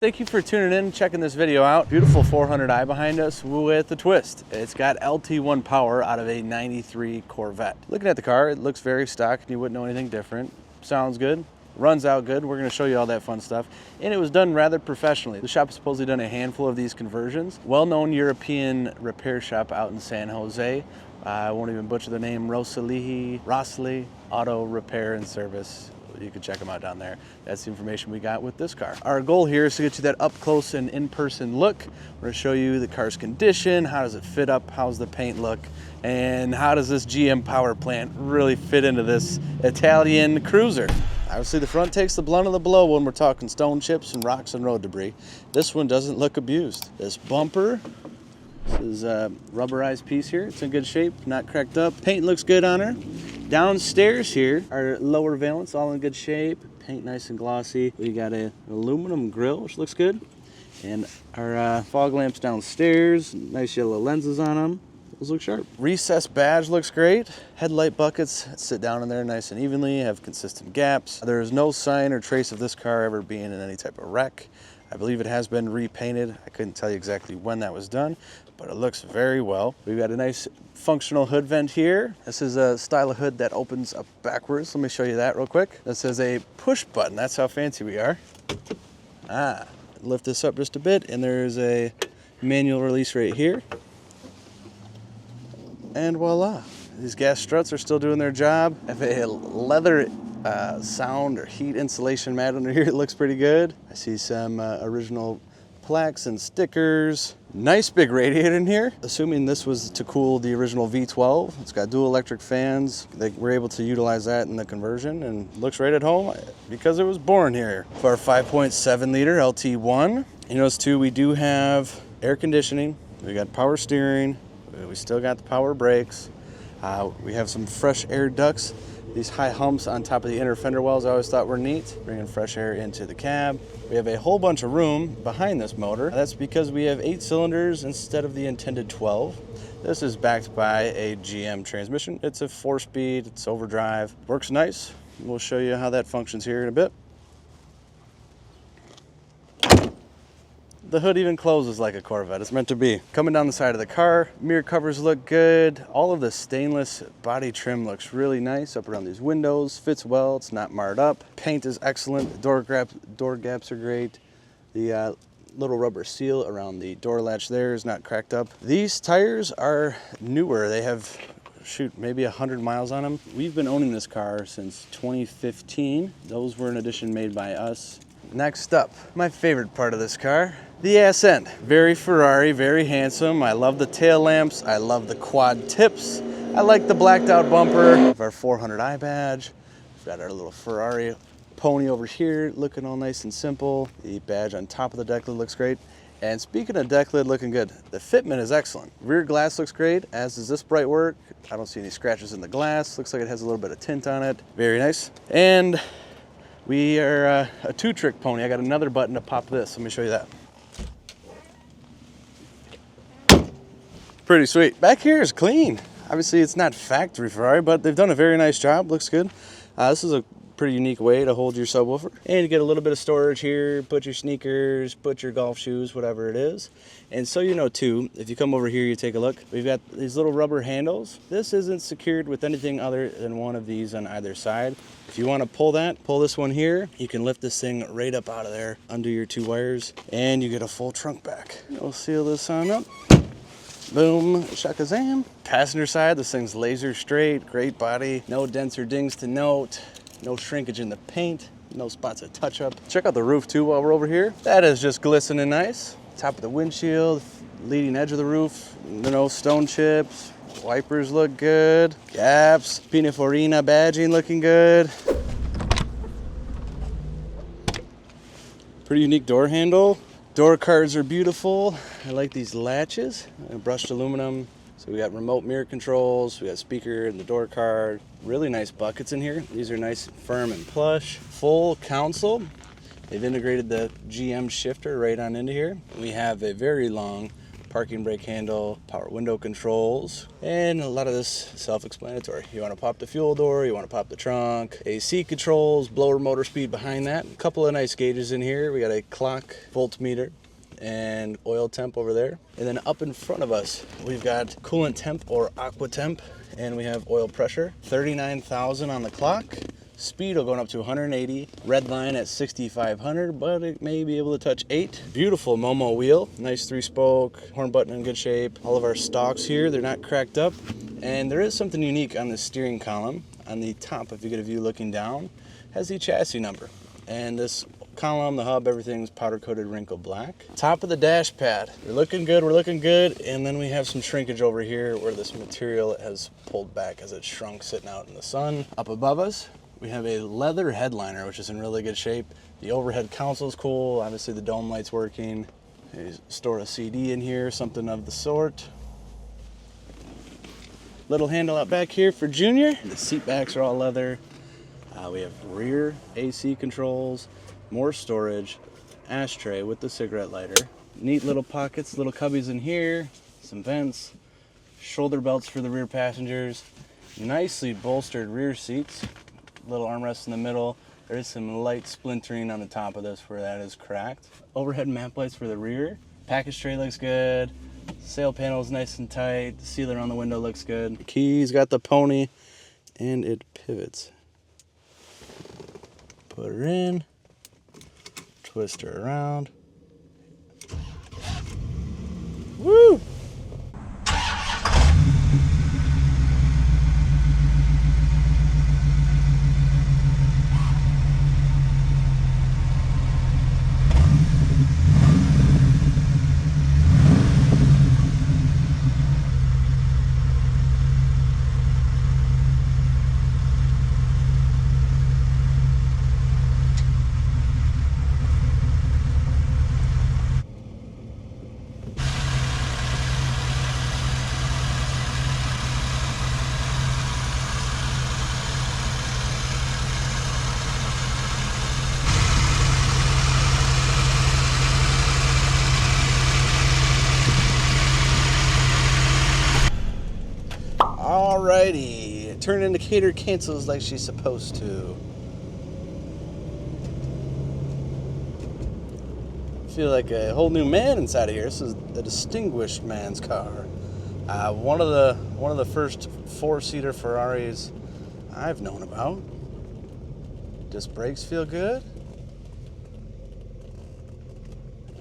Thank you for tuning in and checking this video out. Beautiful 400i behind us with a twist. It's got LT1 power out of a 93 Corvette. Looking at the car, it looks very stock. You wouldn't know anything different. Sounds good. Runs out good. We're going to show you all that fun stuff. And it was done rather professionally. The shop has supposedly done a handful of these conversions. Well-known European repair shop out in San Jose. I won't even butcher the name. Rossley Auto Repair and Service. You can check them out down there. That's the information we got with this car. Our goal here is to get you that up close and in-person look. We're going to show you the car's condition, how does it fit up, how's the paint look, and how does this GM power plant really fit into this Italian cruiser. Obviously the front takes the blunt of the blow when we're talking stone chips and rocks and road debris. This one doesn't look abused. This bumper, this is a rubberized piece here. It's in good shape, not cracked up. Paint looks good on her. Downstairs here, our lower valance, all in good shape. Paint nice and glossy. We got an aluminum grill, which looks good. And our fog lamps downstairs, nice yellow lenses on them. Those look sharp. Recessed badge looks great. Headlight buckets sit down in there nice and evenly, have consistent gaps. There is no sign or trace of this car ever being in any type of wreck. I believe it has been repainted. I couldn't tell you exactly when that was done, but it looks very well. We've got a nice functional hood vent here. This is a style of hood that opens up backwards. Let me show you that real quick. This is a push button. That's how fancy we are. Lift this up just a bit, and there's a manual release right here. And voila, these gas struts are still doing their job. I have a leather sound or heat insulation mat under here. It looks pretty good. I see some original plaques and stickers. Nice big radiator in here. Assuming this was to cool the original V12. It's got dual electric fans. They were able to utilize that in the conversion and looks right at home because it was born here. For our 5.7 liter LT1. You notice too, we do have air conditioning. We got power steering. We still got the power brakes. We have some fresh air ducts. These high humps on top of the inner fender wells I always thought were neat, bringing fresh air into the cab. We have a whole bunch of room behind this motor. That's because we have 8 cylinders instead of the intended 12. This is backed by a GM transmission. It's a 4-speed, it's overdrive. Works nice. We'll show you how that functions here in a bit. The hood even closes like a Corvette. It's meant to be. Coming down the side of the car, mirror covers look good. All of the stainless body trim looks really nice up around these windows. Fits well, it's not marred up. Paint is excellent. Door gaps are great. The little rubber seal around the door latch there is not cracked up. These tires are newer. They have, maybe 100 miles on them. We've been owning this car since 2015. Those were an addition made by us. Next up, my favorite part of this car, the ass end. Very Ferrari, very handsome. I love the tail lamps. I love the quad tips. I like the blacked out bumper. We have our 400i badge. We've got our little Ferrari pony over here looking all nice and simple. The badge on top of the deck lid looks great. And speaking of deck lid looking good, the fitment is excellent. Rear glass looks great, as does this bright work. I don't see any scratches in the glass. Looks like it has a little bit of tint on it. Very nice. And we are a 2-trick pony. I got another button to pop this. Let me show you that. Pretty sweet. Back here is clean. Obviously it's not factory Ferrari, but they've done a very nice job. Looks good. This is a pretty unique way to hold your subwoofer. And you get a little bit of storage here. Put your sneakers, put your golf shoes, whatever it is. And so you know too, if you come over here, you take a look. We've got these little rubber handles. This isn't secured with anything other than one of these on either side. If you want to pull this one here, you can lift this thing right up out of there under your 2 wires and you get a full trunk back. We'll seal this on up. Boom, shakazam. Passenger side, this thing's laser straight, great body. No dents or dings to note. No shrinkage in the paint. No spots of touch up. Check out the roof too while we're over here. That is just glistening nice. Top of the windshield, leading edge of the roof, stone chips. Wipers look good. Gaps, Pininfarina badging looking good. Pretty unique door handle. Door cards are beautiful. I like these latches. Brushed aluminum. So we got remote mirror controls. We got speaker and the door card. Really nice buckets in here. These are nice, firm and plush. Full console. They've integrated the GM shifter right on into here. We have a very long parking brake handle, power window controls, and a lot of this self-explanatory. You want to pop the fuel door, you want to pop the trunk, AC controls, blower motor speed behind that. A couple of nice gauges in here. We got a clock, voltmeter, and oil temp over there. And then up in front of us, we've got coolant temp or aqua temp, and we have oil pressure. 39,000 on the clock. Speed will going up to 180. Red line at 6,500, but it may be able to touch 8. Beautiful Momo wheel. Nice 3-spoke, horn button in good shape. All of our stalks here, they're not cracked up. And there is something unique on the steering column. On the top, if you get a view looking down, has the chassis number. And this column, the hub, everything's powder coated wrinkled black. Top of the dash pad, we're looking good, and then we have some shrinkage over here where this material has pulled back as it shrunk sitting out in the sun. Up above us, we have a leather headliner, which is in really good shape. The overhead console is cool. Obviously the dome light's working. You store a CD in here, something of the sort. Little handle out back here for Junior. The seat backs are all leather. We have rear AC controls, more storage, ashtray with the cigarette lighter. Neat little pockets, little cubbies in here, some vents, shoulder belts for the rear passengers, nicely bolstered rear seats, little armrest in the middle. There is some light splintering on the top of this where that is cracked. Overhead map lights for the rear. Package tray looks good. Sail panel is nice and tight. The sealer on the window looks good. The keys got the pony and it pivots. Put her in, twist her around. Woo! Alrighty, turn indicator cancels like she's supposed to. I feel like a whole new man inside of here. This is a distinguished man's car. One of the first 4-seater Ferraris I've known about. Disc brakes feel good.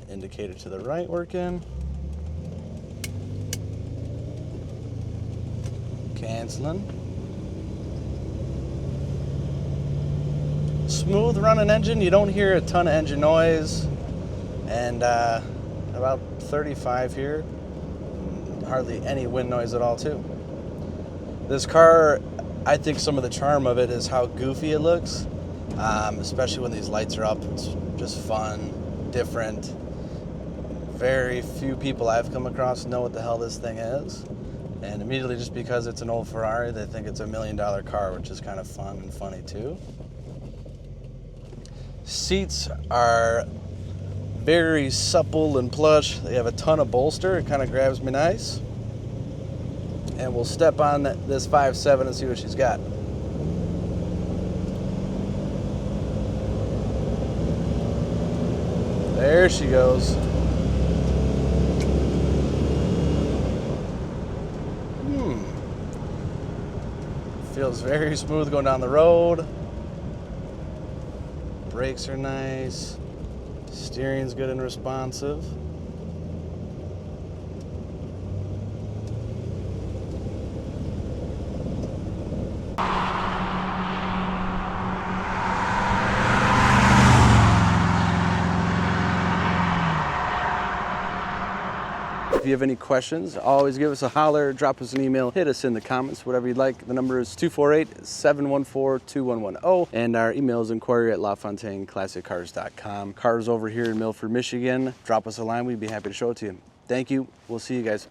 Indicator to the right working. Canceling. Smooth running engine. You don't hear a ton of engine noise. And about 35 here. Hardly any wind noise at all too. This car, I think some of the charm of it is how goofy it looks. Especially when these lights are up. It's just fun, different. Very few people I've come across know what the hell this thing is. And immediately, just because it's an old Ferrari, they think it's $1 million car, which is kind of fun and funny too. Seats are very supple and plush. They have a ton of bolster. It kind of grabs me nice. And we'll step on this 5.7 and see what she's got. There she goes. Feels very smooth going down the road. Brakes are nice. Steering's good and responsive. If you have any questions, always give us a holler, drop us an email, hit us in the comments, whatever you'd like. The number is 248-714-2110, and our email is inquiry@LaFontaineClassicCars.com. Cars over here in Milford, Michigan. Drop us a line, we'd be happy to show it to you. Thank you. We'll see you guys.